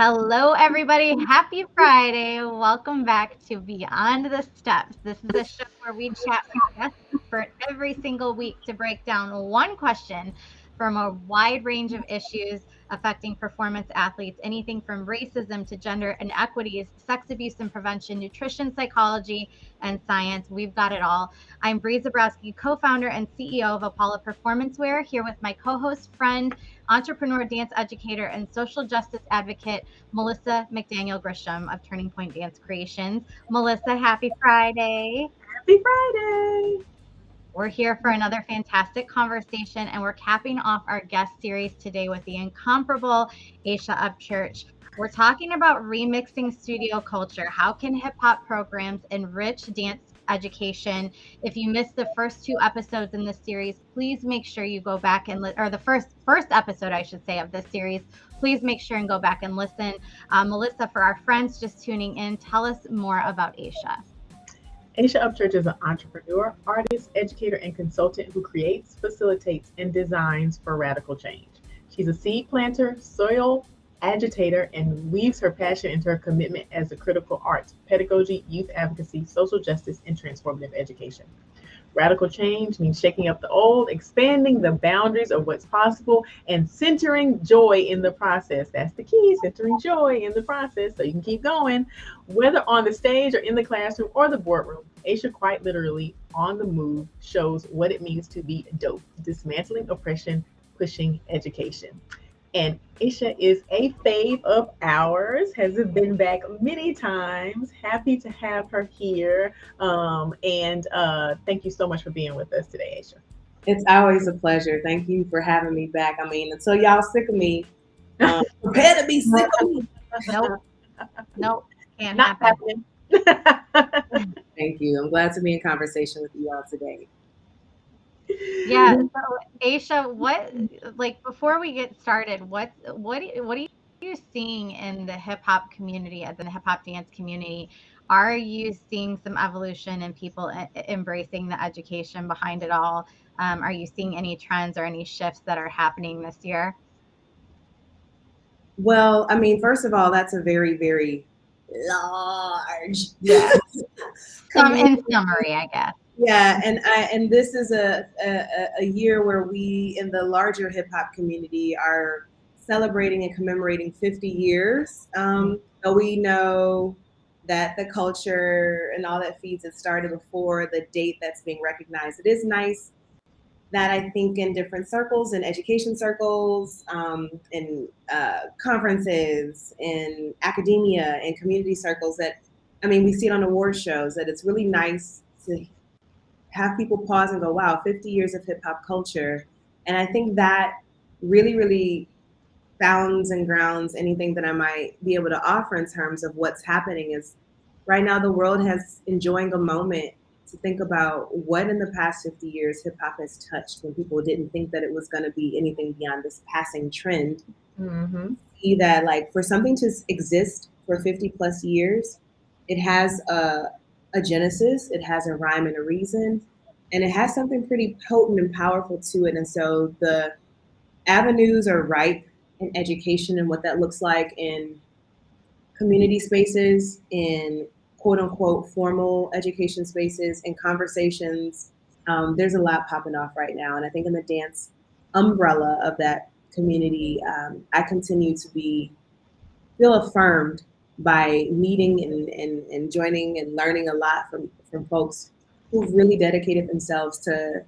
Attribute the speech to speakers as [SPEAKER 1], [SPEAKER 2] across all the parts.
[SPEAKER 1] Hello, everybody. Happy Friday. Welcome back to Beyond the Steps. This is a show where we chat with guest experts every single week to break down one question from a wide range of issues affecting performance athletes, anything from racism to gender inequities, sex abuse and prevention, nutrition, psychology, and science. We've got it all. I'm Bree Zabrowski, co-founder and CEO of Apollo Performance Wear, here with my co-host, friend, entrepreneur, dance educator, and social justice advocate, Melissa McDaniel Grisham of Turning Point Dance Creations. Melissa, happy Friday.
[SPEAKER 2] Happy Friday.
[SPEAKER 1] We're here for another fantastic conversation, and we're capping off our guest series today with the incomparable Aysha Upchurch. We're talking about remixing studio culture. How can hip hop programs enrich dance education? If you missed the first two episodes in this series, please make sure you go back and or the first episode, I should say, of this series. Please make sure and go back and listen. Melissa, for our friends just tuning in, tell us more about Aysha.
[SPEAKER 2] Aysha Upchurch is an entrepreneur, artist, educator, and consultant who creates, facilitates, and designs for radical change. She's a seed planter, soil agitator, and weaves her passion into her commitment as the critical arts, pedagogy, youth advocacy, social justice, and transformative education. Radical change means shaking up the old, expanding the boundaries of what's possible, and centering joy in the process. That's the key, centering joy in the process so you can keep going. Whether on the stage or in the classroom or the boardroom, Aysha quite literally on the move shows what it means to be dope, dismantling oppression, pushing education. And Isha is a fave of ours, has been back many times. Happy to have her here. And thank you so much for being with us today, Isha.
[SPEAKER 3] It's always a pleasure. Thank you for having me back. I mean, until y'all sick of me, prepare to be sick of me.
[SPEAKER 1] Nope, nope, can't
[SPEAKER 2] Not
[SPEAKER 1] happen.
[SPEAKER 2] happening.
[SPEAKER 3] Thank you. I'm glad to be in conversation with you all today.
[SPEAKER 1] Yeah, so Aisha, what like before we get started, what are you seeing in the hip hop community, as in the hip hop dance community? Are you seeing some evolution in people embracing the education behind it all? Are you seeing any trends or any shifts that are happening this year?
[SPEAKER 3] Well, I mean, first of all, that's a very, very large, yeah,
[SPEAKER 1] Some
[SPEAKER 3] community.
[SPEAKER 1] in summary, I guess.
[SPEAKER 3] Yeah, and this is a year where we in the larger hip hop community are celebrating and commemorating 50 years. So we know that the culture and all that feeds it started before the date that's being recognized. It is nice that I think in different circles, in education circles, in conferences, in academia, in community circles, that I mean, we see it on award shows, that it's really nice to have people pause and go, wow, 50 years of hip hop culture. And I think that really, really founds and grounds anything that I might be able to offer in terms of what's happening is right now the world has enjoying a moment to think about what in the past 50 years hip hop has touched when people didn't think that it was going to be anything beyond this passing trend.
[SPEAKER 2] Mm-hmm.
[SPEAKER 3] See that like for something to exist for 50 plus years, it has a genesis, it has a rhyme and a reason, and it has something pretty potent and powerful to it. And so the avenues are ripe in education and what that looks like in community spaces, in quote unquote formal education spaces, in conversations. There's a lot popping off right now. And I think in the dance umbrella of that community, I continue to feel affirmed by meeting and joining and learning a lot from folks who've really dedicated themselves to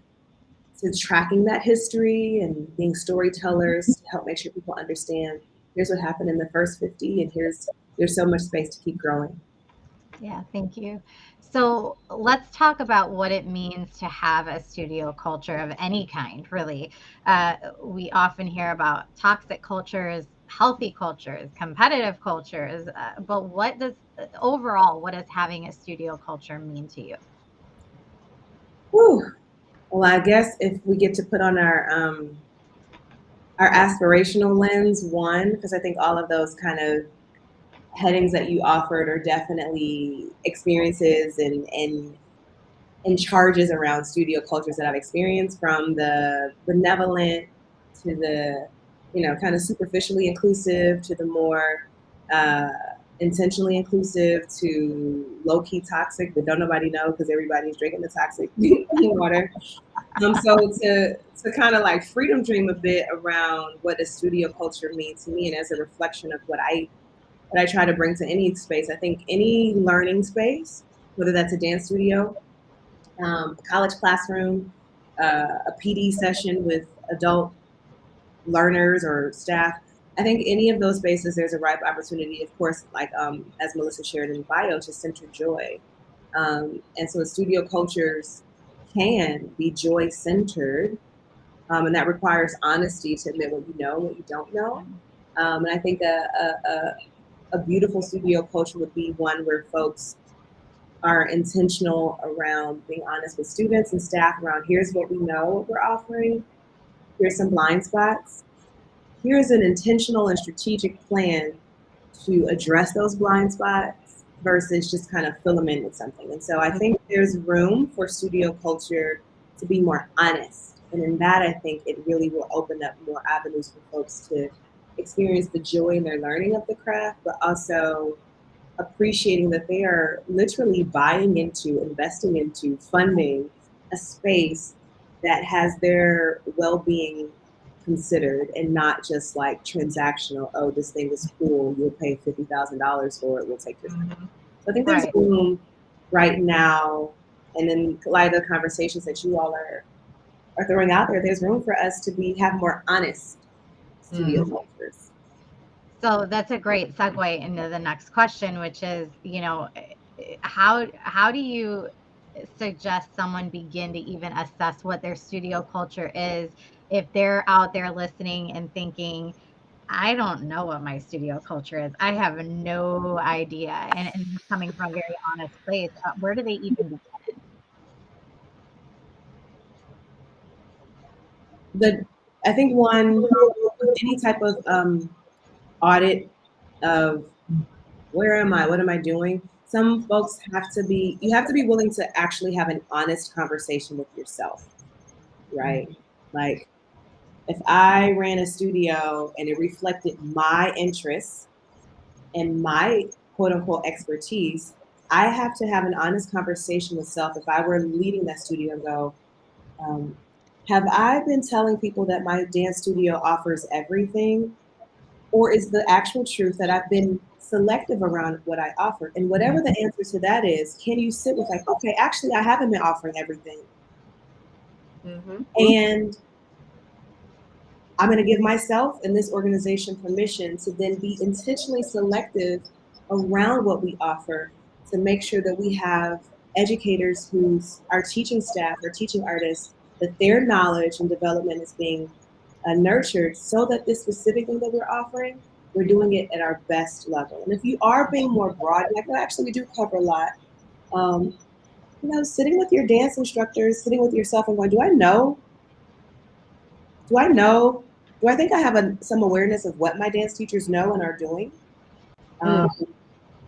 [SPEAKER 3] tracking that history and being storytellers to help make sure people understand here's what happened in the first 50 and there's so much space to keep growing.
[SPEAKER 1] Yeah, thank you. So let's talk about what it means to have a studio culture of any kind, really. We often hear about toxic cultures, healthy cultures, competitive cultures, but overall, what does having a studio culture mean to you?
[SPEAKER 3] Whew. Well, I guess if we get to put on our aspirational lens, one, because I think all of those kind of headings that you offered are definitely experiences and charges around studio cultures that I've experienced, from the benevolent to the kind of superficially inclusive to the more intentionally inclusive to low-key toxic, but don't nobody know because everybody's drinking the toxic water. So to kind of like freedom dream a bit around what does studio culture mean to me, and as a reflection of what I try to bring to any space. I think any learning space, whether that's a dance studio, a college classroom, a PD session with adult learners or staff. I think any of those spaces, there's a ripe opportunity, of course, like as Melissa shared in the bio, to center joy. And so studio cultures can be joy centered, and that requires honesty to admit what you know and what you don't know. And I think a beautiful studio culture would be one where folks are intentional around being honest with students and staff around here's what we know, what we're offering, here's some blind spots, here's an intentional and strategic plan to address those blind spots versus just kind of fill them in with something. And so I think there's room for studio culture to be more honest. And in that, I think it really will open up more avenues for folks to experience the joy in their learning of the craft, but also appreciating that they are literally buying into, investing into, funding a space that has their well-being considered and not just like transactional. Oh, this thing is cool. You'll pay $50,000 for it. We'll take this.
[SPEAKER 1] Mhm.
[SPEAKER 3] So I think there's
[SPEAKER 1] Right.
[SPEAKER 3] room right now, and then a lot of the conversations that you all are throwing out there. There's room for us to have more honest studio cultures.
[SPEAKER 1] So that's a great segue into the next question, which is, how do you suggest someone begin to even assess what their studio culture is if they're out there listening and thinking, I don't know what my studio culture is. I have no idea. And coming from a very honest place, where do they even begin?
[SPEAKER 3] I think any type of audit of where am I, what am I doing? Some folks you have to be willing to actually have an honest conversation with yourself, right? Like if I ran a studio and it reflected my interests and my quote unquote expertise, I have to have an honest conversation with self if I were leading that studio and go, um, have I been telling people that my dance studio offers everything? Or is the actual truth that I've been selective around what I offer? And whatever the answer to that is, can you sit with like, okay, actually, I haven't been offering everything. And I'm going to give myself and this organization permission to then be intentionally selective around what we offer to make sure that we have educators our teaching staff, our teaching artists, that their knowledge and development is being nurtured so that this specific thing that we're offering, we're doing it at our best level. And if you are being more broad, like well, actually we do cover a lot, sitting with your dance instructors, sitting with yourself and going, do I know? Do I think I have some awareness of what my dance teachers know and are doing?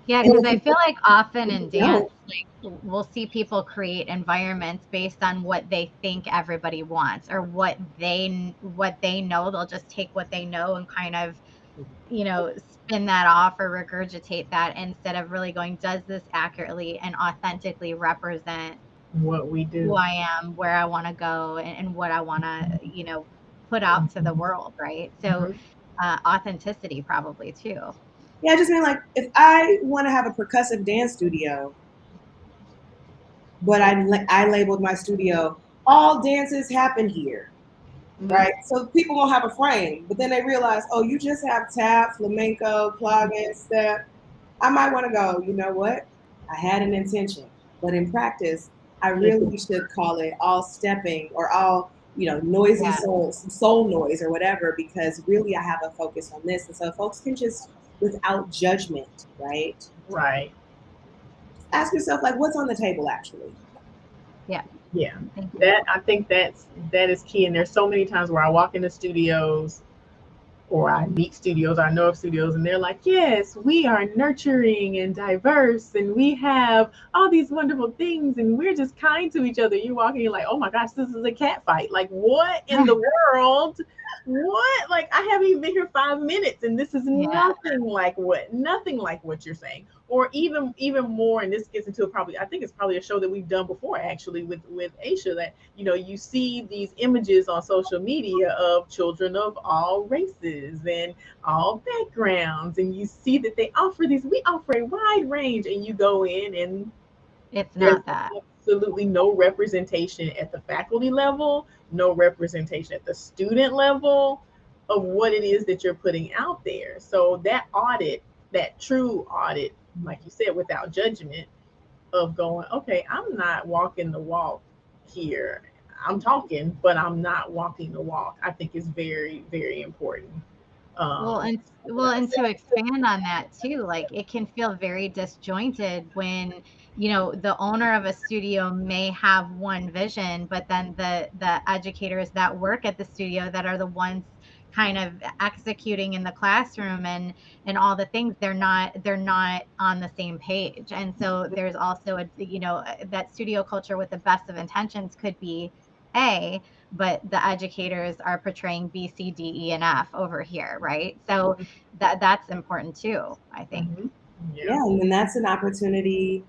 [SPEAKER 1] Yeah, because I feel like often in dance, like we'll see people create environments based on what they think everybody wants or what they know. They'll just take what they know and kind of, spin that off or regurgitate that instead of really going, does this accurately and authentically represent
[SPEAKER 2] what we do,
[SPEAKER 1] who I am, where I want to go, and what I want to, put out to the world, right? So authenticity probably too.
[SPEAKER 3] Yeah, I just mean like if I want to have a percussive dance studio, but I labeled my studio, all dances happen here, right? So people won't have a frame, but then they realize, oh, you just have tap, flamenco, plug-in, step. I might want to go, you know what? I had an intention, but in practice, I really should call it all stepping or all, noisy soul noise or whatever, because really I have a focus on this. And so folks can just, without judgment, right?
[SPEAKER 2] Right.
[SPEAKER 3] Ask yourself, like, what's on the table actually?
[SPEAKER 1] Yeah.
[SPEAKER 2] Yeah. I think that is key. And there's so many times where I walk into studios or I meet studios, I know of studios, and they're like, yes, we are nurturing and diverse, and we have all these wonderful things, and we're just kind to each other. You walk in, you're like, oh my gosh, this is a cat fight. Like, what in the world? What? Like, I haven't even been here 5 minutes, and this is
[SPEAKER 1] Yeah.
[SPEAKER 2] nothing like what you're saying. Or even more, and this gets into probably, I think it's probably a show that we've done before actually with Aysha, that you see these images on social media of children of all races and all backgrounds, and you see that we offer a wide range, and you go in and
[SPEAKER 1] It's
[SPEAKER 2] there's
[SPEAKER 1] not that.
[SPEAKER 2] absolutely no representation at the faculty level, no representation at the student level of what it is that you're putting out there. So that audit, that true audit, like you said, without judgment, of going, okay, I'm not walking the walk here. I'm talking, but I'm not walking the walk, I think is very, very important.
[SPEAKER 1] Well,
[SPEAKER 2] Um,
[SPEAKER 1] and to expand on that too, like it can feel very disjointed when, the owner of a studio may have one vision, but then the educators that work at the studio that are the ones kind of executing in the classroom and all the things, they're not on the same page. And so there's also that studio culture with the best of intentions could be A, but the educators are portraying B, C, D, E, and F over here, right? So that's important too, I think.
[SPEAKER 2] mhm. Yeah.
[SPEAKER 3] Yeah, and then that's an opportunity.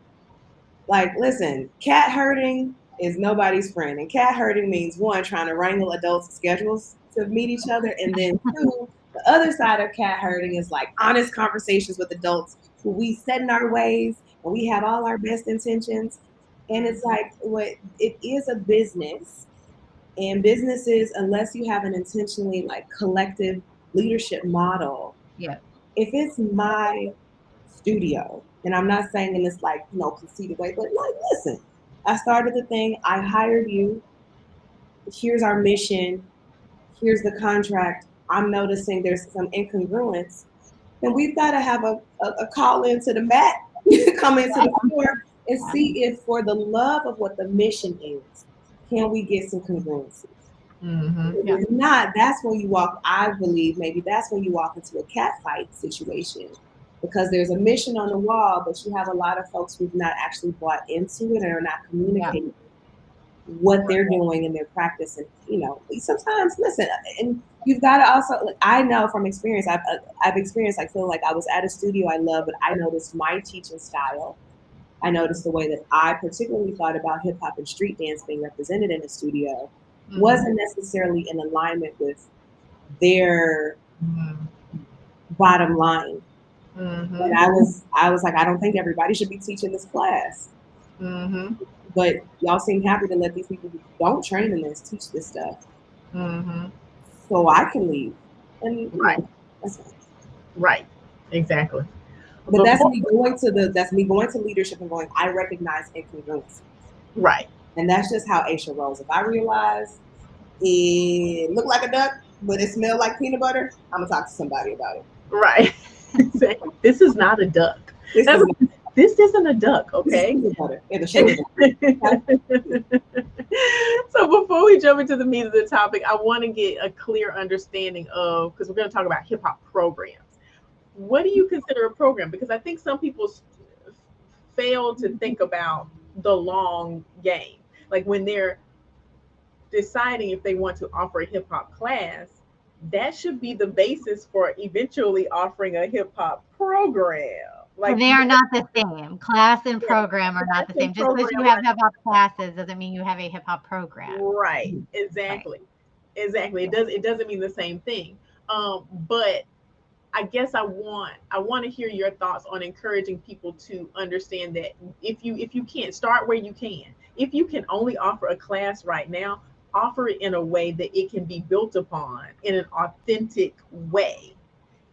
[SPEAKER 3] Like, listen, cat herding is nobody's friend. And cat herding means one, trying to wrangle adults' schedules to meet each other. And then two, the other side of cat herding is like honest conversations with adults who we set in our ways and we have all our best intentions. And it's like what it is a business. And businesses, unless you have an intentionally like collective leadership model,
[SPEAKER 1] Yeah.
[SPEAKER 3] if it's my studio, and I'm not saying in this like, conceited way, but like, listen, I started the thing, I hired you, here's our mission, here's the contract. I'm noticing there's some incongruence. Then we've got to have a call into the mat, come into the floor and see if for the love of what the mission is, can we get some congruency?
[SPEAKER 2] Mm-hmm.
[SPEAKER 1] Yeah.
[SPEAKER 3] If not, that's when you walk, I believe maybe that's when you walk into a cat fight situation because there's a mission on the wall, but you have a lot of folks who've not actually bought into it and are not
[SPEAKER 1] Yeah.
[SPEAKER 3] communicating what they're doing in their practice. And, sometimes, listen, and you've got to also, like, I know from experience, I've experienced, like, feeling like I was at a studio I love, but I noticed my teaching style. I noticed the way that I particularly thought about hip hop and street dance being represented in the studio wasn't necessarily in alignment with their
[SPEAKER 2] Mm-hmm.
[SPEAKER 3] bottom line. And
[SPEAKER 2] Mm-hmm.
[SPEAKER 3] I was like, I don't think everybody should be teaching this class.
[SPEAKER 2] Mm-hmm.
[SPEAKER 3] But y'all seem happy to let these people who don't train in this teach this stuff.
[SPEAKER 2] Mm-hmm.
[SPEAKER 3] So I can leave. And
[SPEAKER 2] Right.
[SPEAKER 3] that's fine.
[SPEAKER 2] Right. Exactly.
[SPEAKER 3] But that's
[SPEAKER 2] Before,
[SPEAKER 3] me going to leadership and going, I recognize incongruency.
[SPEAKER 2] right.
[SPEAKER 3] And that's just how Aysha rolls. If I realize it looked like a duck, but it smelled like peanut butter, I'm gonna talk to somebody about it.
[SPEAKER 2] Right. Exactly. This is not a duck.
[SPEAKER 3] This
[SPEAKER 2] That's
[SPEAKER 3] is
[SPEAKER 2] this isn't a duck,
[SPEAKER 3] this is
[SPEAKER 2] okay?
[SPEAKER 3] peanut butter in the shape of it.
[SPEAKER 2] So before we jump into the meat of the topic, I want to get a clear understanding of, because we're going to talk about hip hop programs. What do you consider a program? Because I think some people fail to think about the long game. Like when they're deciding if they want to offer a hip hop class, that should be the basis for eventually offering a hip hop program.
[SPEAKER 1] Well,
[SPEAKER 2] Like,
[SPEAKER 1] they are not the same. Class and
[SPEAKER 2] yeah,
[SPEAKER 1] program are not the
[SPEAKER 2] class
[SPEAKER 1] same.
[SPEAKER 2] and
[SPEAKER 1] Just because
[SPEAKER 2] program
[SPEAKER 1] you have hip hop classes doesn't mean you have a hip hop program.
[SPEAKER 2] right,
[SPEAKER 1] Right.
[SPEAKER 2] exactly, exactly.
[SPEAKER 1] Yeah.
[SPEAKER 2] It doesn't mean the same thing. But I guess I want to hear your thoughts on encouraging people to understand that if you can't start where you can, if you can only offer a class right now, offer it in a way that it can be built upon in an authentic way.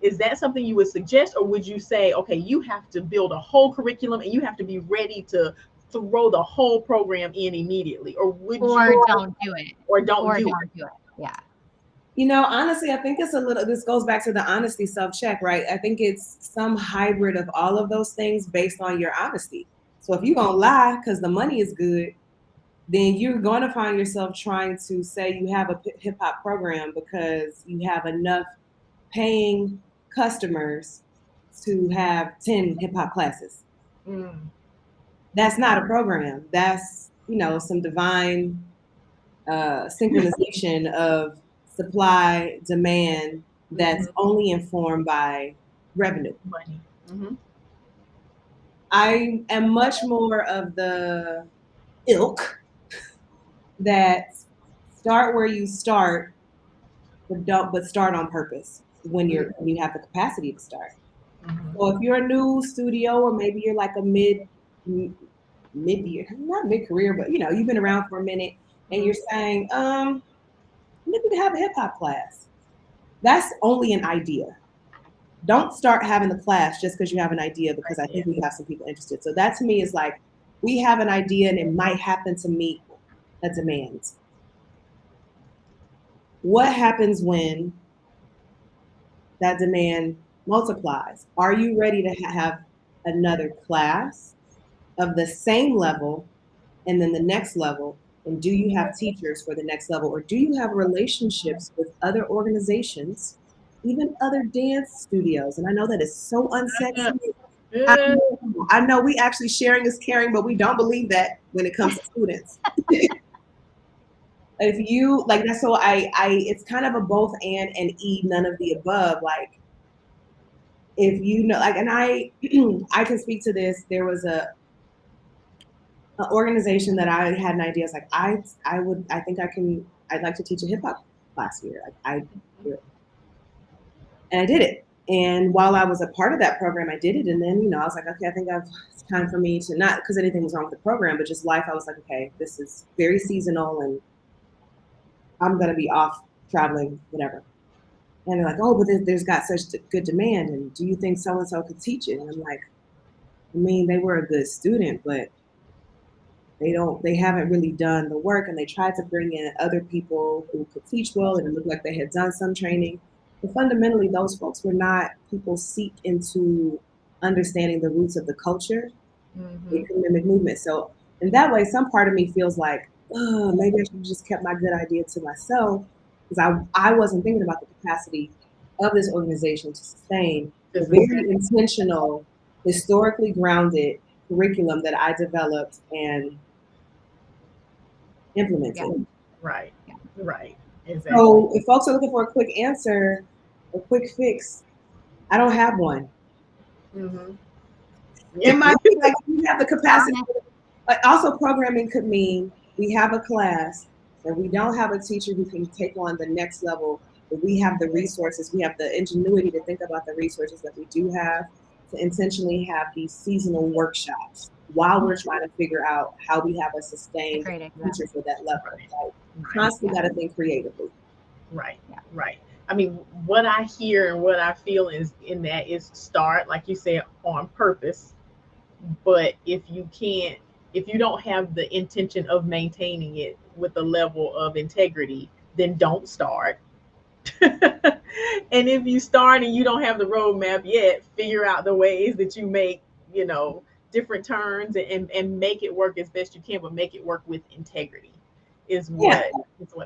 [SPEAKER 2] Is that something you would suggest, or would you say, okay, you have to build a whole curriculum and you have to be ready to throw the whole program in immediately, or would you,
[SPEAKER 1] Or don't do it.
[SPEAKER 2] or don't
[SPEAKER 1] Or
[SPEAKER 2] do it?
[SPEAKER 1] don't do it. Yeah.
[SPEAKER 3] Honestly, I think it's this goes back to the honesty self check, right? I think it's some hybrid of all of those things based on your honesty. So if you're going to lie because the money is good, then you're going to find yourself trying to say you have a hip hop program because you have enough paying customers to have 10 hip hop classes. That's not a program. That's, some divine synchronization of supply, demand that's only informed by revenue.
[SPEAKER 2] Money.
[SPEAKER 3] I am much more of the ilk that start where you start, but start on purpose when you have the capacity to start. So if you're a new studio, or maybe you're like a mid-year, not mid-career, but you've been around for a minute, and you're saying, maybe we have a hip hop class. That's only an idea. Don't start having the class just because you have an idea, because I think we have some people interested. So that to me is like, we have an idea and it might happen to meet a demand. What happens when that demand multiplies? Are you ready to have another class of the same level and then the next level? And do you have teachers for the next level? Or do you have relationships with other organizations, even other dance studios? And I know that is so unsexy. I know we actually sharing is caring, but we don't believe that when it comes to students. If you like that, so I it's kind of a both and E, none of the above. Like, if and I I can speak to this. There was an organization that I had an idea. It's like, I'd like to teach a hip hop class here. And I did it. And while I was a part of that program, I did it. And then, I was like, okay, I think it's time for me to, not because anything was wrong with the program, but just life. I was like, okay, this is very seasonal and I'm going to be off traveling, whatever. And they're like, oh, but there's got such good demand. And do you think so-and-so could teach it? And I'm like, I mean, they were a good student, but they haven't really done the work. And they tried to bring in other people who could teach well, and it looked like they had done some training. But fundamentally, those folks were not people seeped into understanding the roots of the culture, the economic movement. So in that way, some part of me feels like, oh, maybe I should have just kept my good idea to myself, because I wasn't thinking about the capacity of this organization to sustain the very intentional, historically grounded curriculum that I developed and implemented.
[SPEAKER 1] Yeah.
[SPEAKER 2] Right. Exactly.
[SPEAKER 3] So if folks are looking for a quick answer, a quick fix, I don't have one. It might be like we have the capacity. But also, programming could mean we have a class and we don't have a teacher who can take on the next level, but we have the resources, we have the ingenuity to think about the resources that we do have, to intentionally have these seasonal workshops while we're trying to figure out how we have a sustained teacher for that level. Like, constantly got to think creatively.
[SPEAKER 2] Right. I mean, what I hear and what I feel is in that is start, like you said, on purpose. But if you don't have the intention of maintaining it with a level of integrity, then don't start. And if you start and you don't have the roadmap yet, figure out the ways that you make, different turns and make it work as best you can, but make it work with integrity is what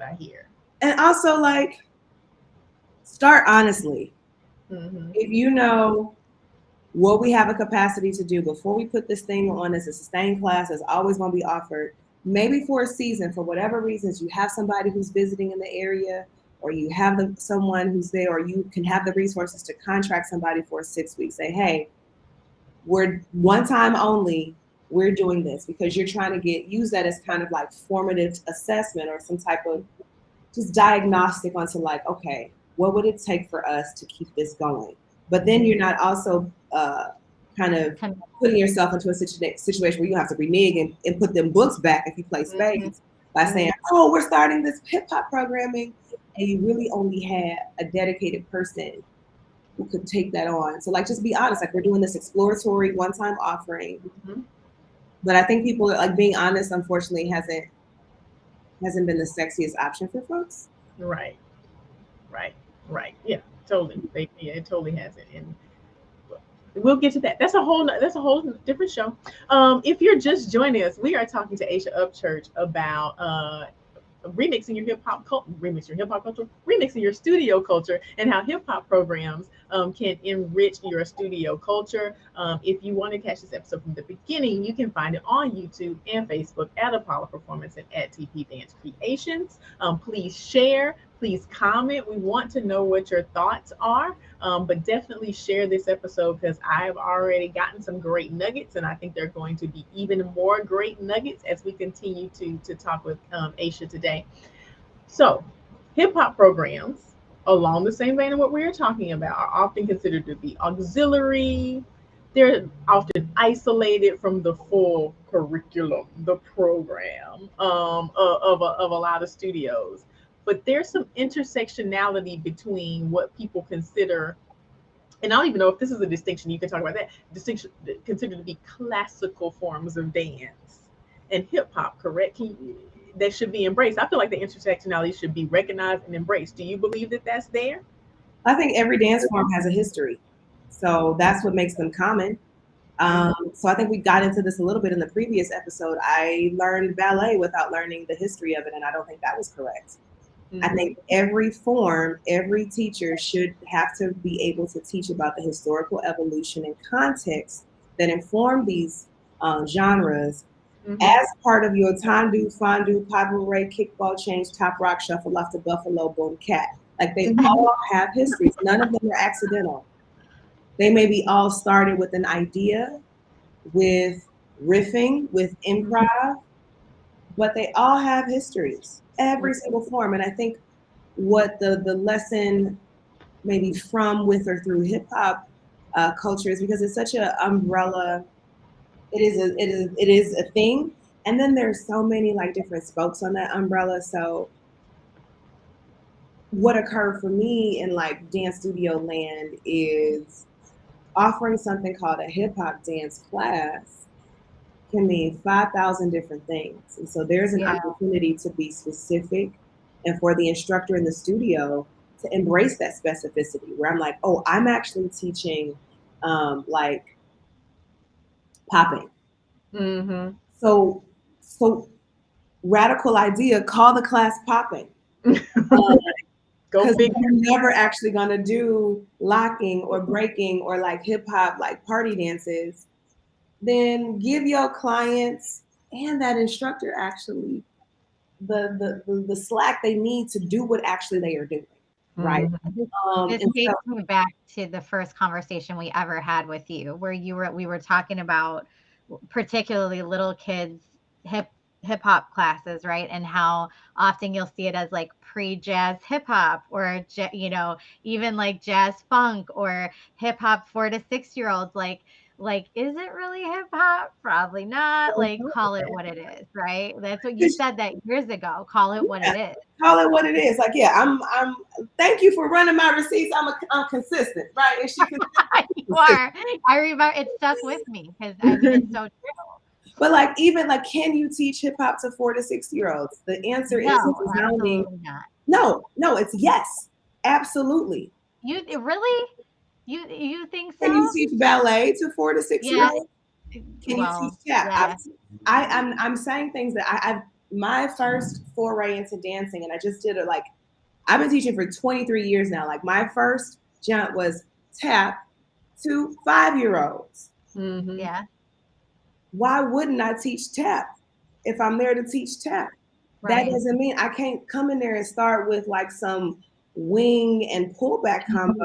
[SPEAKER 2] I hear.
[SPEAKER 3] And also, like, start honestly. If you know what we have a capacity to do before we put this thing on as a sustained class that's always going to be offered, maybe for a season, for whatever reasons, you have somebody who's visiting in the area, or you have someone who's there, or you can have the resources to contract somebody for 6 weeks. Say, hey, we're one time only, we're doing this, because you're trying to use that as kind of like formative assessment or some type of just diagnostic onto like, okay, what would it take for us to keep this going? But then you're not also kind of putting yourself into a situation where you have to renege and put them books back if you play spades by saying, oh, we're starting this hip hop programming, and you really only had a dedicated person who could take that on. So like, just be honest, like, we're doing this exploratory one-time offering. But I think people, like, being honest, unfortunately, hasn't been the sexiest option for folks.
[SPEAKER 2] Right. Yeah, totally. It totally hasn't. And we'll get to that. That's a whole different show. If you're just joining us, we are talking to Aysha Upchurch about remixing your studio culture, and how hip hop programs can enrich your studio culture. If you want to catch this episode from the beginning, you can find it on YouTube and Facebook at Apollo Performance and at TP Dance Creations. Please share. Please comment. We want to know what your thoughts are, but definitely share this episode because I've already gotten some great nuggets, and I think there are going to be even more great nuggets as we continue to talk with Aysha today. So, hip hop programs, along the same vein of what we are talking about, are often considered to be auxiliary. They're often isolated from the full curriculum, the program of a lot of studios. But there's some intersectionality between what people consider, and I don't even know if this is a distinction, you can talk about that, distinction considered to be classical forms of dance and hip hop, correct? That should be embraced. I feel like the intersectionality should be recognized and embraced. Do you believe that that's there?
[SPEAKER 3] I think every dance form has a history. So that's what makes them common. So I think we got into this a little bit in the previous episode. I learned ballet without learning the history of it, and I don't think that was correct. I think every form, every teacher should have to be able to teach about the historical evolution and context that inform these genres as part of your tendu, fondue, pabouré, kickball, change, top rock, shuffle off the buffalo, boom, cat. Like they all have histories. None of them are accidental. They may be all started with an idea, with riffing, with improv, but they all have histories, every single form. And I think what the lesson maybe from, with, or through hip hop culture is because it's such an umbrella. It is a thing, and then there's so many like different spokes on that umbrella. So what occurred for me in like dance studio land is offering something called a hip hop dance class can mean 5,000 different things. And so there's an opportunity to be specific and for the instructor in the studio to embrace that specificity where I'm like, oh, I'm actually teaching like popping. So radical idea, call the class popping. Because we're never actually going to do locking or breaking or like hip hop, like party dances. Then give your clients and that instructor actually the slack they need to do what actually they are doing, right?
[SPEAKER 1] This takes me back to the first conversation we ever had with you, where we were talking about particularly little kids hip hop classes, right? And how often you'll see it as like pre-jazz hip hop or even like jazz funk or hip hop 4 to 6 year olds. Like, is it really hip hop? Probably not. Like, call it what it is, right? That's what you said that years ago. Call it what it is.
[SPEAKER 3] Call it what it is. Like, yeah, I'm. Thank you for running my receipts. I'm consistent, right? And she
[SPEAKER 1] you are. I remember it stuck with me because I mean it's so true.
[SPEAKER 3] But like, even like, can you teach hip hop to 4 to 6 year olds? The answer is
[SPEAKER 1] absolutely not.
[SPEAKER 3] No, it's yes, absolutely.
[SPEAKER 1] You really? You think so?
[SPEAKER 3] Can you teach ballet to 4 to 6 year olds? Can you teach tap? Yeah. I'm saying things that I've my first foray into dancing, and I just did it. Like, I've been teaching for 23 years now. Like, my first jump was tap to 5-year-olds.
[SPEAKER 1] Yeah.
[SPEAKER 3] Why wouldn't I teach tap if I'm there to teach tap? Right. That doesn't mean I can't come in there and start with like some wing and pullback combo.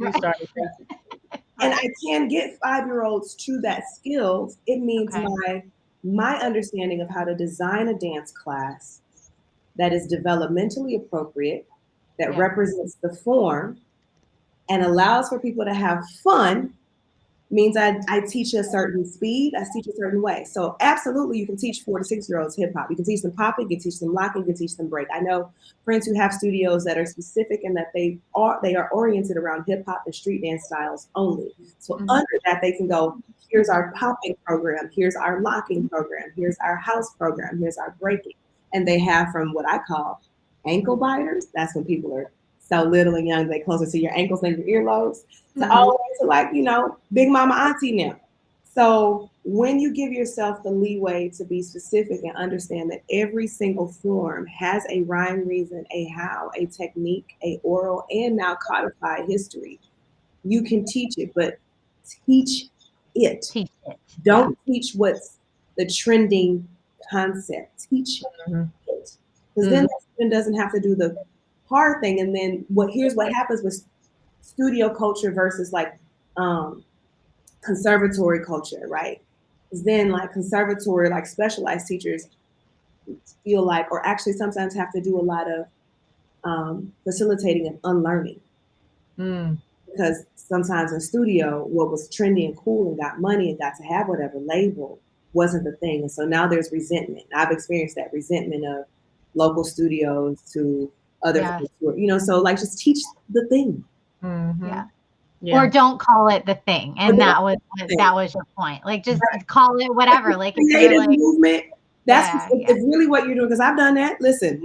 [SPEAKER 3] And I can get 5-year-olds to that skill. It means my understanding of how to design a dance class that is developmentally appropriate, that represents the form, and allows for people to have fun means I teach a certain speed, I teach a certain way. So absolutely, you can teach 4 to 6-year-olds hip hop. You can teach them popping, you can teach them locking, you can teach them break. I know friends who have studios that are specific and that they are oriented around hip hop and street dance styles only. So under that, they can go, here's our popping program, here's our locking program, here's our house program, here's our breaking. And they have from what I call ankle biters. That's when people are so little and young, they closer to your ankles than your earlobes. So all the way to like, Big Mama Auntie now. So when you give yourself the leeway to be specific and understand that every single form has a rhyme, reason, a how, a technique, a oral, and now codified history, you can teach it, but teach it.
[SPEAKER 1] Teach it.
[SPEAKER 3] Don't teach what's the trending concept. Teach
[SPEAKER 2] Mhm.
[SPEAKER 3] it. Because then that student doesn't have to do the hard thing. And then here's what happens with studio culture versus like conservatory culture, right? Because then like conservatory, like specialized teachers feel like, or actually sometimes have to do a lot of facilitating and unlearning.
[SPEAKER 2] Mm.
[SPEAKER 3] Because sometimes in studio, what was trendy and cool and got money and got to have whatever label wasn't the thing. And so now there's resentment. I've experienced that resentment of local studios to other
[SPEAKER 1] Yeah.
[SPEAKER 3] folks who are, you know, so like just teach the thing.
[SPEAKER 2] Mhm.
[SPEAKER 1] Yeah.
[SPEAKER 2] Yeah.
[SPEAKER 1] Or don't call it the thing. And that was your point. Like just call it whatever. Like if you're
[SPEAKER 3] Creative
[SPEAKER 1] like
[SPEAKER 3] movement, that's
[SPEAKER 1] yeah,
[SPEAKER 3] if really what you're doing, because I've done that. Listen,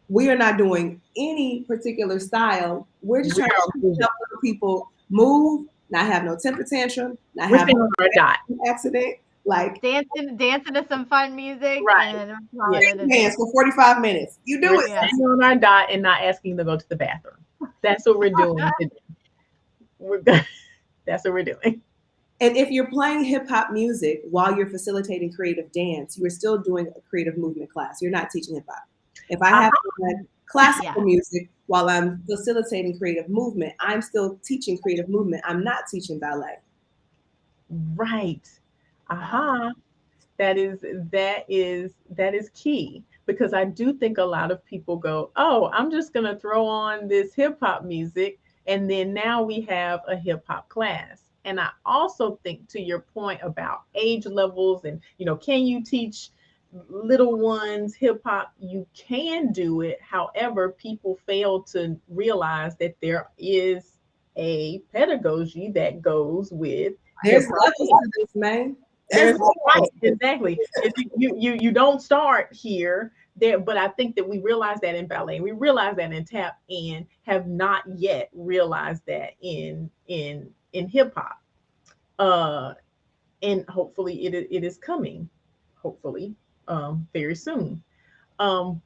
[SPEAKER 3] we are not doing any particular style. We're just trying to help other people move, not have no temper tantrum, not
[SPEAKER 2] We're
[SPEAKER 3] have
[SPEAKER 2] staying on our dot.
[SPEAKER 3] accident. Like
[SPEAKER 1] dancing to some fun music
[SPEAKER 2] Right.
[SPEAKER 1] and
[SPEAKER 3] dance for 45 minutes. You do
[SPEAKER 2] We're
[SPEAKER 3] it.
[SPEAKER 1] Yeah.
[SPEAKER 2] staying on our dot and not asking to go to the bathroom. That's what we're doing today. That's what we're doing.
[SPEAKER 3] And if you're playing hip hop music while you're facilitating creative dance, you are still doing a creative movement class. You're not teaching hip hop. If I have classical music while I'm facilitating creative movement, I'm still teaching creative movement. I'm not teaching ballet.
[SPEAKER 2] Right. That is key, because I do think a lot of people go, "Oh, I'm just going to throw on this hip hop music and then now we have a hip hop class." And I also think, to your point about age levels and, can you teach little ones hip hop? You can do it. However, people fail to realize that there is a pedagogy that goes with
[SPEAKER 3] There's
[SPEAKER 2] hip-hop.
[SPEAKER 3] levels to this, man.
[SPEAKER 2] There's right, exactly. You don't start here there, but I think that we realize that in ballet, we realize that in tap, and have not yet realized that in hip hop. And hopefully it is coming, hopefully, very soon. Um,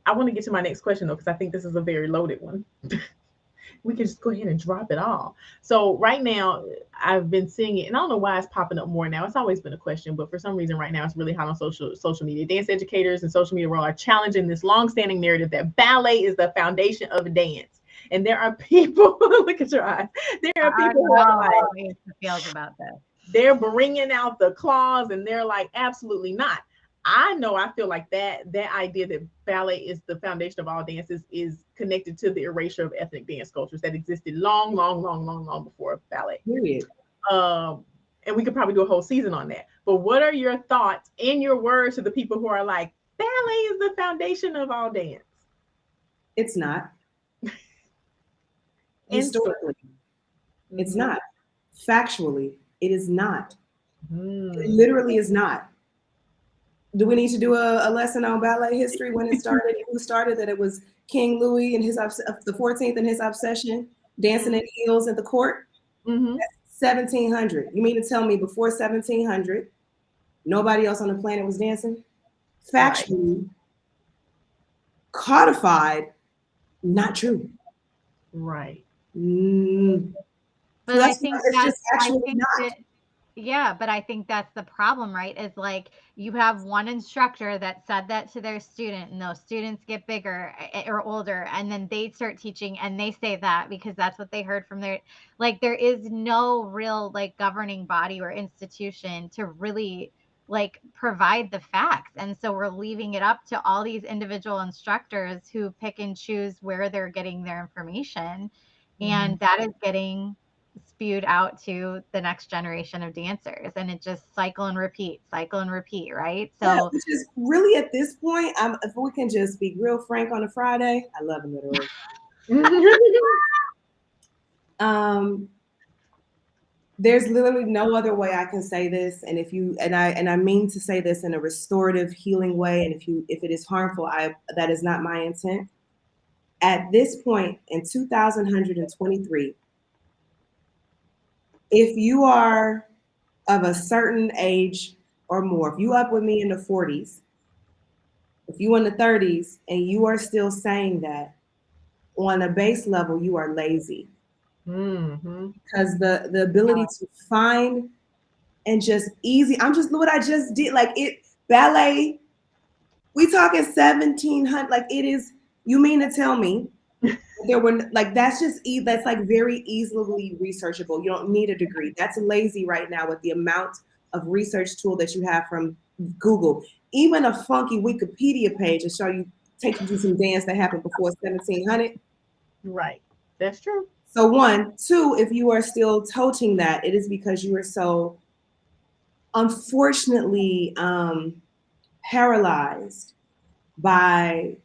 [SPEAKER 2] I want to get to my next question though, because I think this is a very loaded one. We can just go ahead and drop it all. So right now, I've been seeing it, and I don't know why it's popping up more now. It's always been a question, but for some reason, right now, it's really hot on social media. Dance educators and social media world are challenging this long-standing narrative that ballet is the foundation of dance. And there are people, look at your eyes. There are people who are like,
[SPEAKER 1] feels about this.
[SPEAKER 2] they're bringing out the claws, and they're like, absolutely not. I know I feel like that idea that ballet is the foundation of all dances is connected to the erasure of ethnic dance cultures that existed long before ballet.
[SPEAKER 3] Period.
[SPEAKER 2] And we could probably do a whole season on that. But what are your thoughts and your words to the people who are like, ballet is the foundation of all dance?
[SPEAKER 3] It's not. Historically, it's not. Factually, it is not. It literally is not. Do we need to do a lesson on ballet history, when it started, who started that? It was King Louis and the 14th and his obsession, dancing in heels at the court. 1700. You mean to tell me before 1700, nobody else on the planet was dancing? Factually, codified, not true.
[SPEAKER 2] Right.
[SPEAKER 1] But
[SPEAKER 3] So
[SPEAKER 1] I think
[SPEAKER 3] it's just actually not.
[SPEAKER 1] Yeah, but I think that's the problem, right? Is like you have one instructor that said that to their student, and those students get bigger or older, and then they start teaching and they say that because that's what they heard from their, like, there is no real like governing body or institution to really like provide the facts. And so we're leaving it up to all these individual instructors who pick and choose where they're getting their information. And that is getting spewed out to the next generation of dancers, and it just cycle and repeat, right? So
[SPEAKER 3] yeah, which is really, at this point, if we can just be real frank on a Friday, I love alliteration. There's literally no other way I can say this, and I mean to say this in a restorative, healing way, and if it is harmful, that is not my intent. At this point in 2123, If you are of a certain age or more, if you up with me in the 40s, if you in the 30s and you are still saying that, on a base level, you are lazy.
[SPEAKER 2] Mm-hmm.
[SPEAKER 3] Because the ability to find and just easy, I'm just what I just did, like it ballet, we talking 1700, like it is, you mean to tell me there were like that's just that's like very easily researchable. You don't need a degree. That's lazy right now with the amount of research tool that you have from Google. Even a funky Wikipedia page will show you, take you to some dance that happened before 1700.
[SPEAKER 2] Right. That's true.
[SPEAKER 3] So one, two, if you are still toting that, it is because you are so unfortunately paralyzed by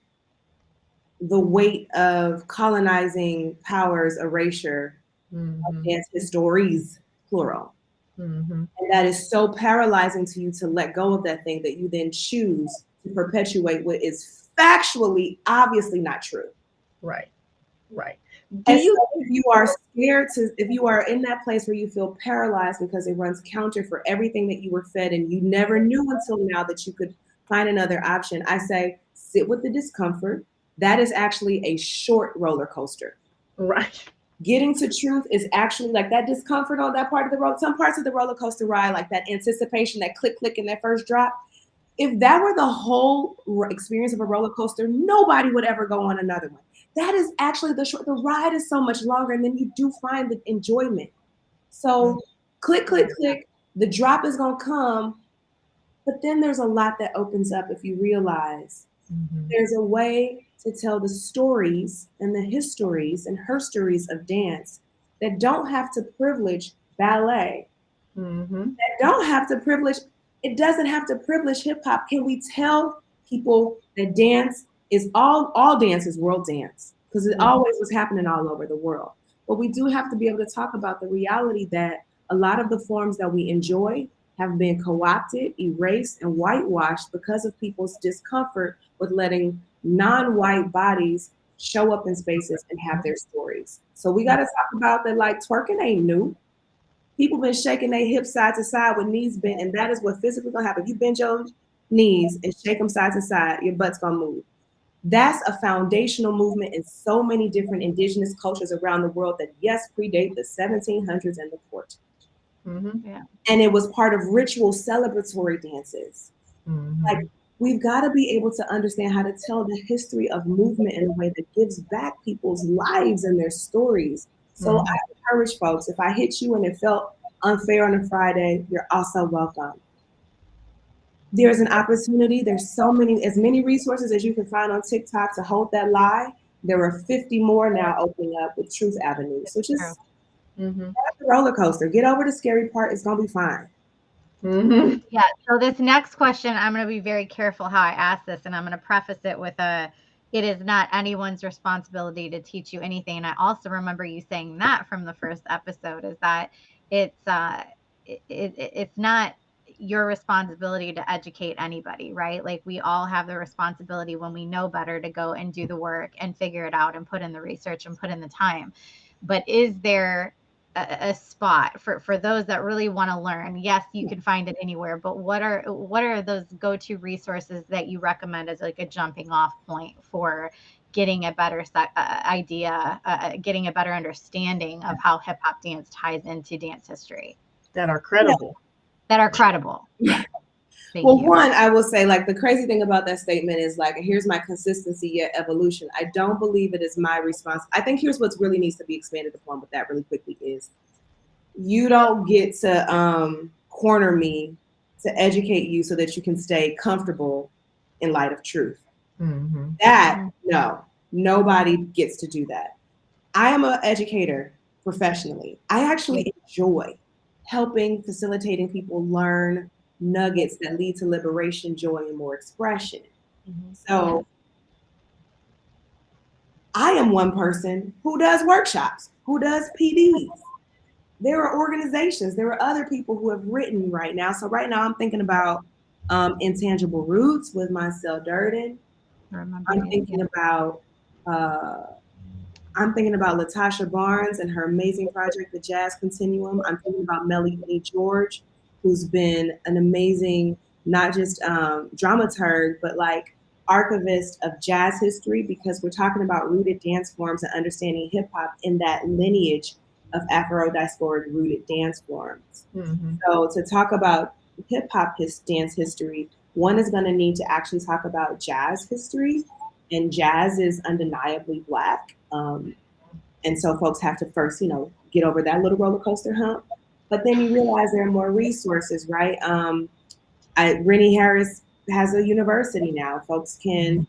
[SPEAKER 3] the weight of colonizing powers erasure of
[SPEAKER 2] Mm-hmm.
[SPEAKER 3] dance histories, plural.
[SPEAKER 2] Mm-hmm.
[SPEAKER 3] And that is so paralyzing to you to let go of that thing that you then choose to perpetuate what is factually, obviously not true.
[SPEAKER 2] Right. Right. Do
[SPEAKER 3] And so
[SPEAKER 2] you
[SPEAKER 3] if you are scared to, if you are in that place where you feel paralyzed because it runs counter for everything that you were fed and you never knew until now that you could find another option, I say sit with the discomfort. That is actually a short roller coaster.
[SPEAKER 2] right.
[SPEAKER 3] Getting to truth is actually like that discomfort on that part of the road. Some parts of the roller coaster ride, like that anticipation, that click, click in that first drop. If that were the whole experience of a roller coaster, nobody would ever go on another one. That is actually the short. The ride is so much longer, and then you do find the enjoyment. So, click, click, click. The drop is gonna come, but then there's a lot that opens up if you realize
[SPEAKER 2] Mm-hmm.
[SPEAKER 3] there's a way to tell the stories and the histories and herstories of dance that don't have to privilege ballet,
[SPEAKER 2] Mm-hmm.
[SPEAKER 3] that don't have to privilege, it doesn't have to privilege hip hop. Can we tell people that dance is all dance is world dance? Because it always was happening all over the world. But we do have to be able to talk about the reality that a lot of the forms that we enjoy have been co-opted, erased, and whitewashed because of people's discomfort with letting non-white bodies show up in spaces and have their stories. So we got to talk about that. Like twerking ain't new. People been shaking their hips side to side with knees bent, and that is what physically gonna happen. You bend your knees and shake them side to side, your butt's gonna move. That's a foundational movement in so many different indigenous cultures around the world that yes, predate the 1700s and the 1400s.
[SPEAKER 2] Mm-hmm.
[SPEAKER 1] Yeah.
[SPEAKER 3] And it was part of ritual celebratory dances.
[SPEAKER 2] Mm-hmm.
[SPEAKER 3] Like we've got to be able to understand how to tell the history of movement in a way that gives back people's lives and their stories. So
[SPEAKER 2] Mm-hmm.
[SPEAKER 3] I encourage folks, if I hit you and it felt unfair on a Friday, you're also welcome. There's an opportunity. There's so many, as many resources as you can find on TikTok to hold that lie. There are 50 more now opening up with Truth Avenues. So
[SPEAKER 1] True.
[SPEAKER 3] just
[SPEAKER 2] Mm-hmm.
[SPEAKER 3] have the roller coaster. Get over the scary part. It's gonna be fine.
[SPEAKER 2] Mm-hmm.
[SPEAKER 1] Yeah. So this next question, I'm going to be very careful how I ask this, and I'm going to preface it with it is not anyone's responsibility to teach you anything. And I also remember you saying that from the first episode is that it's it's not your responsibility to educate anybody, right? Like we all have the responsibility when we know better to go and do the work and figure it out and put in the research and put in the time. But is there a spot for those that really want to learn? Yes, you can find it anywhere, but what are those go-to resources that you recommend as like a jumping off point for getting a better idea, getting a better understanding of how hip hop dance ties into dance history
[SPEAKER 2] That are credible.
[SPEAKER 1] that are credible? Yeah, thank
[SPEAKER 3] Well,
[SPEAKER 1] you.
[SPEAKER 3] one, I will say, like, the crazy thing about that statement is, like, here's my consistency yet evolution. I don't believe it is my response. I think here's what really needs to be expanded upon with that really quickly is you don't get to corner me to educate you so that you can stay comfortable in light of truth.
[SPEAKER 2] Mm-hmm.
[SPEAKER 3] That, no, nobody gets to do that. I am an educator professionally. I actually enjoy helping, facilitating people learn nuggets that lead to liberation, joy, and more expression.
[SPEAKER 2] Mm-hmm.
[SPEAKER 3] So I am one person who does workshops, who does PDs. There are organizations, there are other people who have written right now. So right now I'm thinking about Intangible Roots with Marcel Durden.
[SPEAKER 1] Remember
[SPEAKER 3] I'm
[SPEAKER 1] it.
[SPEAKER 3] thinking about uh, I'm thinking about Latasha Barnes and her amazing project, The Jazz Continuum. I'm thinking about Melanie George, who's been an amazing, not just dramaturg, but like archivist of jazz history, because we're talking about rooted dance forms and understanding hip hop in that lineage of Afro-diasporic rooted dance forms.
[SPEAKER 2] Mm-hmm.
[SPEAKER 3] So to talk about hip hop dance history, one is going to need to actually talk about jazz history, and jazz is undeniably black. And so folks have to first, get over that little roller coaster hump. But then you realize there are more resources, right? Rennie Harris has a university now. Folks can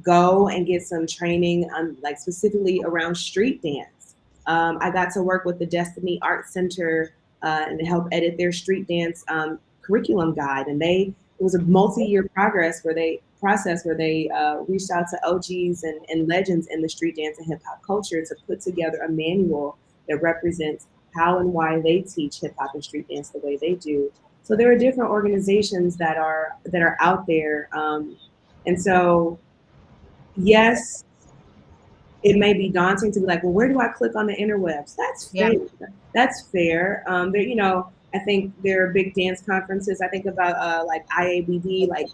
[SPEAKER 3] go and get some training on, like, specifically around street dance. I got to work with the Destiny Art Center and help edit their street dance curriculum guide, and it was a multi-year process where they reached out to OGs and legends in the street dance and hip hop culture to put together a manual that represents how and why they teach hip hop and street dance the way they do. So there are different organizations that are out there, and so yes, it may be daunting to be like, well, where do I click on the interwebs? That's
[SPEAKER 1] Yeah.
[SPEAKER 3] fair. That's fair. I think there are big dance conferences. I think about like IABD. Like,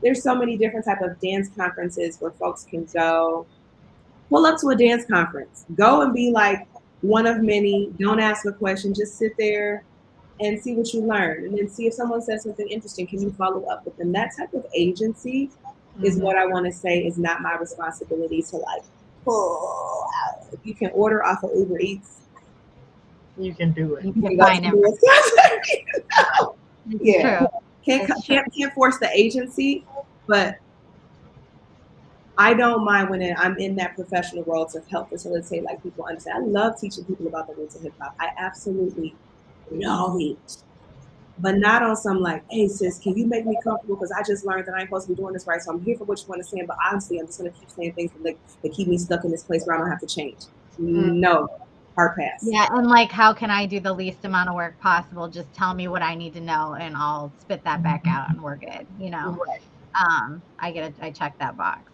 [SPEAKER 3] there's so many different type of dance conferences where folks can go. Pull up to a dance conference. Go and be like one of many. Don't ask a question. Just sit there and see what you learn, and then see if someone says something interesting. Can you follow up with them? That type of agency is what I want to say is not my responsibility to like pull out. If you can order off of Uber Eats,
[SPEAKER 2] You can do it.
[SPEAKER 1] You
[SPEAKER 3] you
[SPEAKER 1] can
[SPEAKER 3] can go
[SPEAKER 1] find
[SPEAKER 3] to
[SPEAKER 1] it.
[SPEAKER 3] the
[SPEAKER 1] It's
[SPEAKER 3] yeah.
[SPEAKER 1] true.
[SPEAKER 3] Can't,
[SPEAKER 1] It's true.
[SPEAKER 3] can't force the agency, but I don't mind when I'm in that professional role to help facilitate, like, people understand. I love teaching people about the roots of hip hop. I absolutely love it. But not on some like, hey sis, can you make me comfortable? Because I just learned that I ain't supposed to be doing this right. So I'm here for what you want to say, but honestly, I'm just gonna keep saying things that keep me stuck in this place where I don't have to change. No, hard pass.
[SPEAKER 1] Yeah, and like, how can I do the least amount of work possible? Just tell me what I need to know, and I'll spit that back out, and we're good.
[SPEAKER 3] Right.
[SPEAKER 1] I check that box.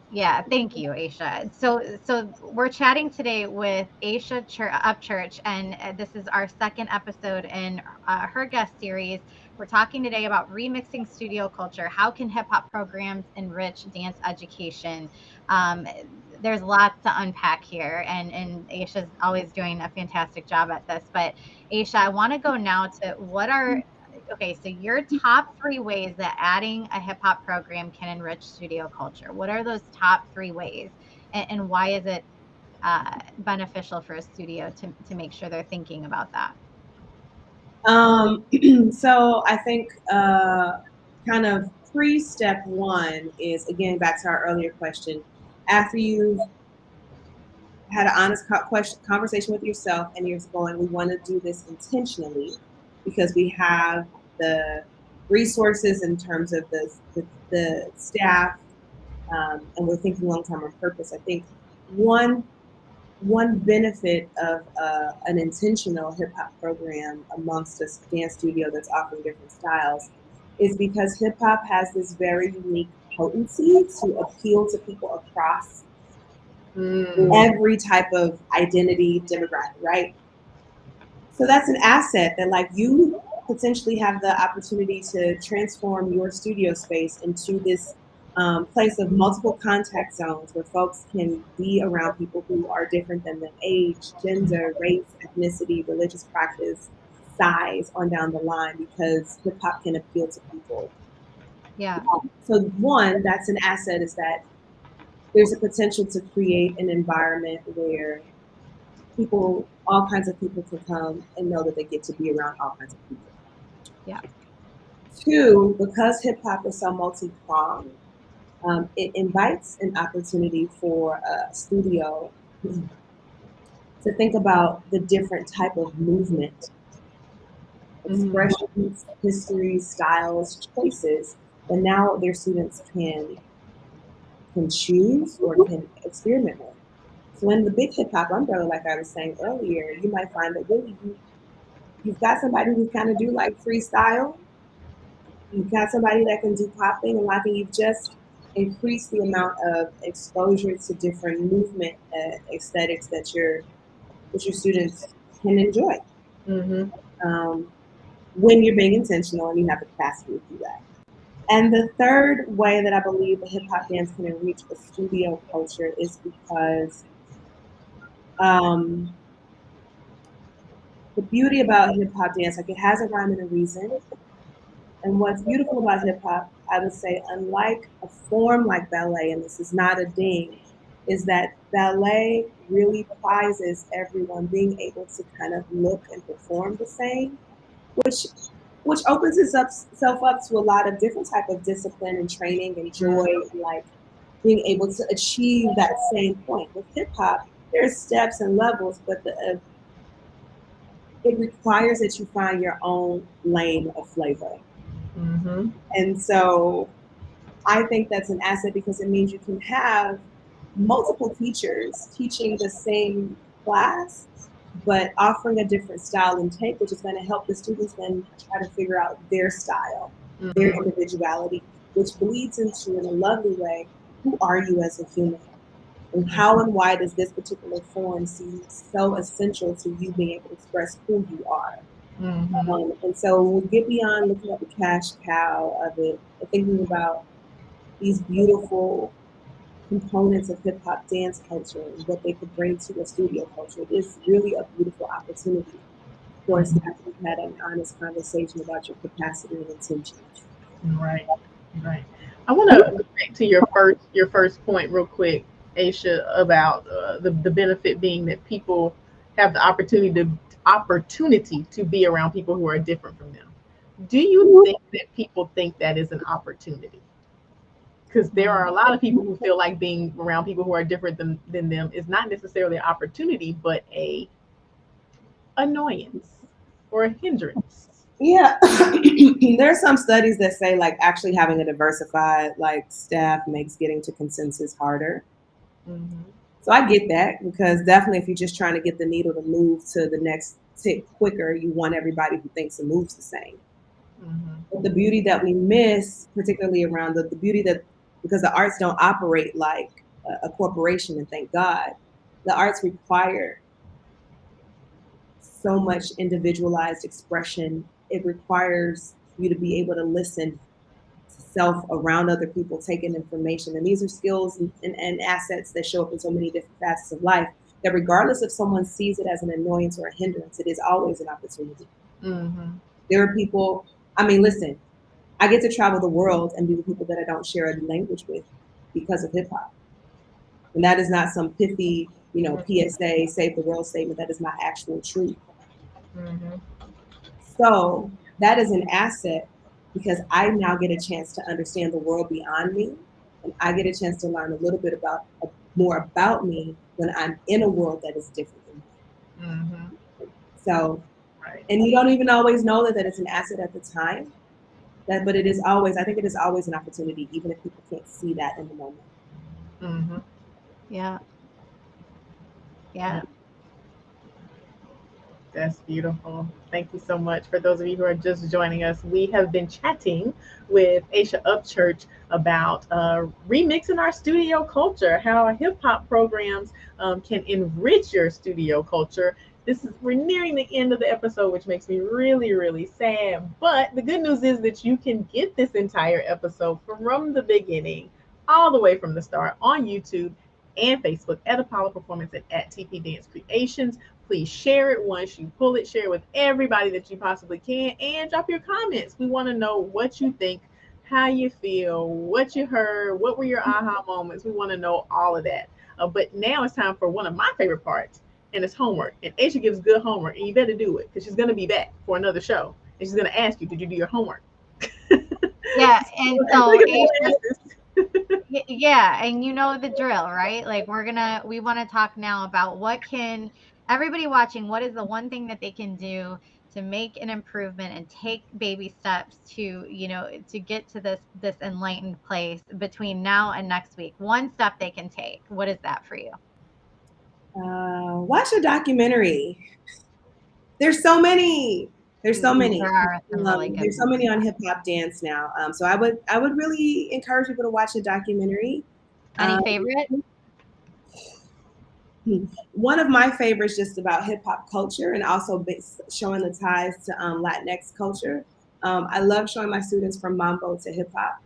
[SPEAKER 1] Yeah, thank you, Aysha. So we're chatting today with Aysha Upchurch, and this is our second episode in her guest series. We're talking today about remixing studio culture. How can hip hop programs enrich dance education? Um, there's lots to unpack here, and Aysha's always doing a fantastic job at this. But Aysha, I want to go now to okay, so your top 3 ways that adding a hip hop program can enrich studio culture. What are those top 3 ways, and why is it beneficial for a studio to make sure they're thinking about that?
[SPEAKER 3] So I think kind of pre-step one is, again, back to our earlier question. After you've had an honest conversation with yourself and you're going, we want to do this intentionally because we have the resources in terms of the staff, and we're thinking long term on purpose. I think one benefit of an intentional hip hop program amongst a dance studio that's offering different styles is because hip hop has this very unique potency to appeal to people across every type of identity demographic, right? So that's an asset that, like, you potentially have the opportunity to transform your studio space into this place of multiple contact zones where folks can be around people who are different than them: age, gender, race, ethnicity, religious practice, size, on down the line, because hip hop can appeal to people.
[SPEAKER 1] Yeah.
[SPEAKER 3] So one, that's an asset, is that there's a potential to create an environment where people, all kinds of people, can come and know that they get to be around all kinds of people.
[SPEAKER 1] Yeah.
[SPEAKER 3] Two, because hip hop is so multi-pronged, it invites an opportunity for a studio to think about the different type of movement, expressions, histories, styles, choices that now their students can choose or can experiment with. So in the big hip hop umbrella, like I was saying earlier, you might find that really you've got somebody who kind of do like freestyle. You've got somebody that can do popping and locking. You've just increase the amount of exposure to different movement aesthetics that your students can enjoy
[SPEAKER 2] Mm-hmm.
[SPEAKER 3] um, when you're being intentional and you have the capacity to do that. And the third way that I believe the hip hop dance can enrich a studio culture is because um, the beauty about hip hop dance, like it has a rhyme and a reason. And what's beautiful about hip hop, I would say, unlike a form like ballet, and this is not a ding, is that ballet really prizes everyone being able to kind of look and perform the same, which opens itself up to a lot of different type of discipline and training and joy and like being able to achieve that same point. With hip hop, there's steps and levels, but it requires that you find your own lane of flavor.
[SPEAKER 2] Mm-hmm.
[SPEAKER 3] And so I think that's an asset because it means you can have multiple teachers teaching the same class, but offering a different style and take, which is going to help the students then try to figure out their style, their
[SPEAKER 2] Mm-hmm.
[SPEAKER 3] individuality, which bleeds into, in a lovely way, who are you as a human? And how and why does this particular form seem so essential to you being able to express who you are?
[SPEAKER 2] Mm-hmm.
[SPEAKER 3] And so when we get beyond looking at the cash cow of it, and thinking about these beautiful components of hip hop dance culture and what they could bring to a studio culture, it is really a beautiful opportunity for us to actually have an honest conversation about your capacity and intentions.
[SPEAKER 2] Right, right. I want to go back to your first point real quick, Aisha, about the benefit being that people have the opportunity to be around people who are different from them. Do you think that people think that is an opportunity? Because there are a lot of people who feel like being around people who are different than them is not necessarily an opportunity, but a annoyance or a hindrance.
[SPEAKER 3] Yeah, there are some studies that say like actually having a diversified like staff makes getting to consensus harder.
[SPEAKER 2] Mm-hmm.
[SPEAKER 3] So I get that because definitely if you're just trying to get the needle to move to the next tick quicker, you want everybody who thinks it moves the same.
[SPEAKER 2] Mm-hmm.
[SPEAKER 3] But the beauty that we miss, particularly around the beauty that, because the arts don't operate like a corporation, and thank God, the arts require so much individualized expression. It requires you to be able to listen to self around other people, taking information. And these are skills and assets that show up in so many different facets of life that regardless if someone sees it as an annoyance or a hindrance, it is always an opportunity.
[SPEAKER 2] Mm-hmm.
[SPEAKER 3] There are people, I mean, listen, I get to travel the world and be with people that I don't share a language with because of hip hop. And that is not some pithy, PSA, save the world statement. That is my actual truth.
[SPEAKER 2] Mm-hmm.
[SPEAKER 3] So that is an asset because I now get a chance to understand the world beyond me. And I get a chance to learn a little bit about more about me when I'm in a world that is different than mine.
[SPEAKER 2] Mm-hmm.
[SPEAKER 3] So,
[SPEAKER 2] Right.
[SPEAKER 3] and you don't even always know that it's an asset at the time. But it is always, I think it is always an opportunity, even if people can't see that in the moment.
[SPEAKER 2] Mm-hmm.
[SPEAKER 1] Yeah.
[SPEAKER 2] Yeah,
[SPEAKER 1] Yeah.
[SPEAKER 2] that's beautiful. Thank you so much. For those of you who are just joining us, we have been chatting with Aysha Upchurch about remixing our studio culture, how hip hop programs can enrich your studio culture. We're nearing the end of the episode, which makes me really, really sad. But the good news is that you can get this entire episode from the beginning, all the way from the start on YouTube and Facebook at Apollo Performance and at TP Dance Creations. Please share it once you pull it, share it with everybody that you possibly can, and drop your comments. We want to know what you think, how you feel, what you heard, what were your aha moments. We want to know all of that. But now it's time for one of my favorite parts, and it's homework. And Aisha gives good homework, and you better do it because she's going to be back for another show, and she's going to ask you, "Did you do your homework?"
[SPEAKER 1] Yeah. And so,
[SPEAKER 2] Look at
[SPEAKER 1] Aisha,
[SPEAKER 2] the
[SPEAKER 1] yeah, and you know the drill, right? Like we want to talk now about what can everybody watching, what is the one thing that they can do to make an improvement and take baby steps to, to get to this enlightened place between now and next week. One step they can take. What is that for you?
[SPEAKER 3] Watch a documentary. There's so many. There's so many.
[SPEAKER 1] There are some really good
[SPEAKER 3] There's so
[SPEAKER 1] ones.
[SPEAKER 3] many on Hip Hop Dance now. So I would really encourage people to watch the documentary.
[SPEAKER 1] Any favorite?
[SPEAKER 3] One of my favorites just about hip hop culture and also showing the ties to Latinx culture. I love showing my students from mambo to hip hop.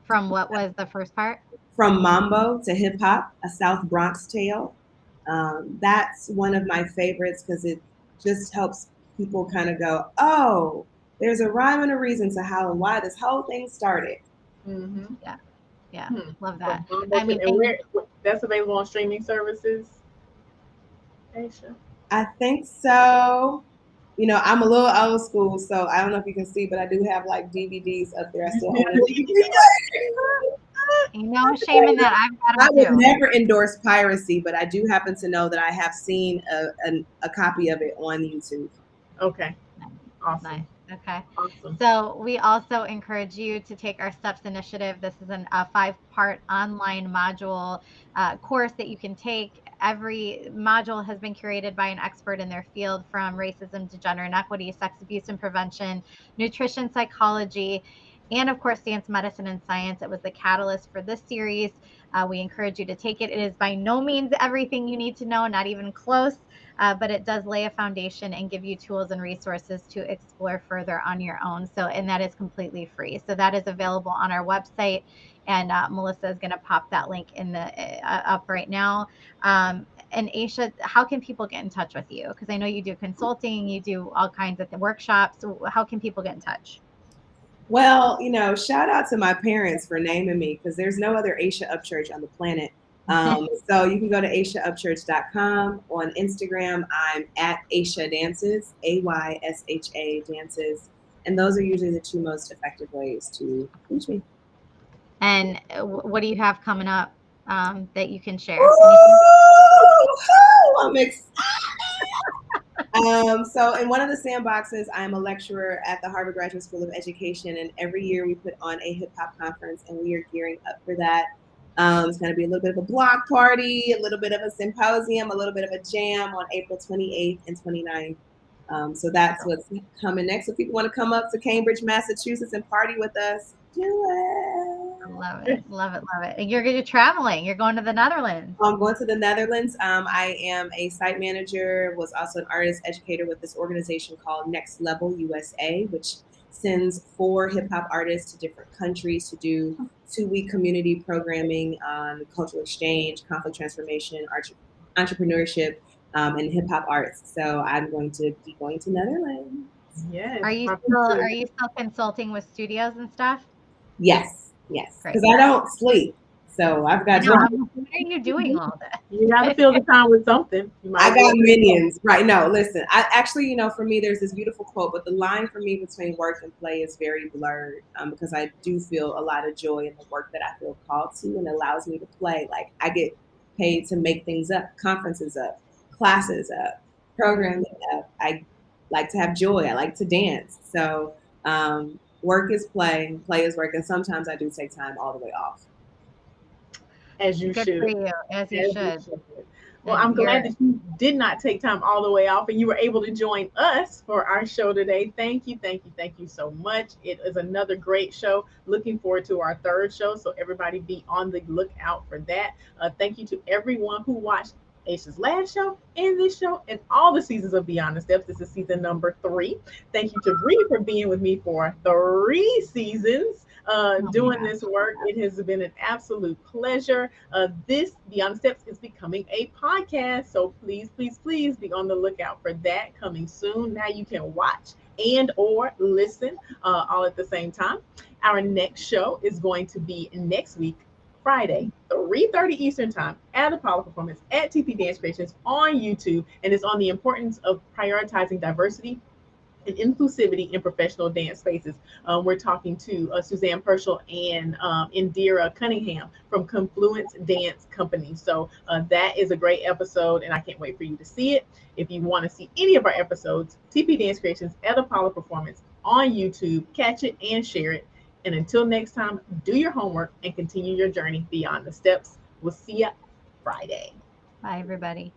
[SPEAKER 1] From what was the first part?
[SPEAKER 3] From mambo to hip hop, a South Bronx tale. That's one of my favorites because it just helps people kind of go, oh, there's a rhyme and a reason to how and why this whole thing started.
[SPEAKER 2] Mm-hmm.
[SPEAKER 1] Yeah, love that.
[SPEAKER 2] I mean, and where that's available on streaming services, Aysha?
[SPEAKER 3] I think so. You know, I'm a little old school, so I don't know if you can see, but I do have like DVDs up there. I still own a DVD.
[SPEAKER 1] No shame in that. I've got
[SPEAKER 3] I would
[SPEAKER 1] them too.
[SPEAKER 3] never endorse piracy, but I do happen to know that I have seen a copy of it on YouTube.
[SPEAKER 2] Okay. Awesome.
[SPEAKER 1] Nice. Okay.
[SPEAKER 2] Awesome.
[SPEAKER 1] So we also encourage you to take our STEPS initiative. This is a 5-part online module course that you can take. Every module has been curated by an expert in their field, from racism to gender inequity, sex abuse and prevention, nutrition, psychology, and of course, dance, medicine, and science. It was the catalyst for this series. We encourage you to take it. It is by no means everything you need to know, not even close. But it does lay a foundation and give you tools and resources to explore further on your own. And that is completely free. So that is available on our website, and Melissa is going to pop that link in the up right now. And Aysha, how can people get in touch with you? Because I know you do consulting, you do all kinds of workshops. So how can people get in touch?
[SPEAKER 3] Well, you know, shout out to my parents for naming me, because there's no other Aysha Upchurch on the planet. So you can go to AyshaUpchurch.com. On Instagram, I'm at Aysha Dances, AYSHA Dances. And those are usually the two most effective ways to reach me.
[SPEAKER 1] And what do you have coming up that you can share?
[SPEAKER 3] I'm excited. So in one of the sandboxes, I'm a lecturer at the Harvard Graduate School of Education, and every year we put on a hip hop conference, and we are gearing up for that. It's going to be a little bit of a block party, a little bit of a symposium, a little bit of a jam on April 28th and 29th. So that's what's coming next. So if people want to come up to Cambridge, Massachusetts and party with us, do it.
[SPEAKER 1] Love it. Love it. Love it. And you're traveling. You're going to the Netherlands.
[SPEAKER 3] I'm going to the Netherlands. I am a site manager, was also an artist educator with this organization called Next Level USA, which sends 4 hip hop artists to different countries to do 2-week community programming on cultural exchange, conflict transformation, entrepreneurship, and hip hop arts. So I'm going to be going to Netherlands.
[SPEAKER 2] Yes.
[SPEAKER 1] Are you still consulting with studios and stuff?
[SPEAKER 3] Yes, because I don't sleep. So I've got
[SPEAKER 1] what are you doing all day?
[SPEAKER 2] You got to fill the time with something.
[SPEAKER 3] I got minions. Right. No, listen, I actually, you know, for me, there's this beautiful quote, but the line for me between work and play is very blurred, because I do feel a lot of joy in the work that I feel called to, and allows me to play. Like, I get paid to make things up, conferences up, classes up, programming up. I like to have joy. I like to dance. So work is play is work. And sometimes I do take time all the way off.
[SPEAKER 2] As you
[SPEAKER 1] Good
[SPEAKER 2] should.
[SPEAKER 1] for you, as you should.
[SPEAKER 2] Well, I'm glad that you did not take time all the way off and you were able to join us for our show today. Thank you so much. It is another great show. Looking forward to our 3rd show, so everybody be on the lookout for that. Thank you to everyone who watched Aysha's last show and this show and all the seasons of Beyond the Steps. This is season number 3. Thank you to Bree for being with me for 3 seasons. Doing this work. It has been an absolute pleasure. This Beyond the Steps is becoming a podcast, so please be on the lookout for that coming soon. Now you can watch and or listen all at the same time. Our next show is going to be next week, Friday, 3:30 Eastern Time, at Apollo Performance at TP Dance Creations on YouTube, and it's on the importance of prioritizing diversity and inclusivity in professional dance spaces. We're talking to Suzanne Purcell and Indira Cunningham from Confluence Dance Company. So that is a great episode, and I can't wait for you to see it. If you want to see any of our episodes, TP Dance Creations at Apollo Performance on YouTube. Catch it and share it. And until next time, do your homework and continue your journey beyond the steps. We'll see you Friday.
[SPEAKER 1] Bye, everybody.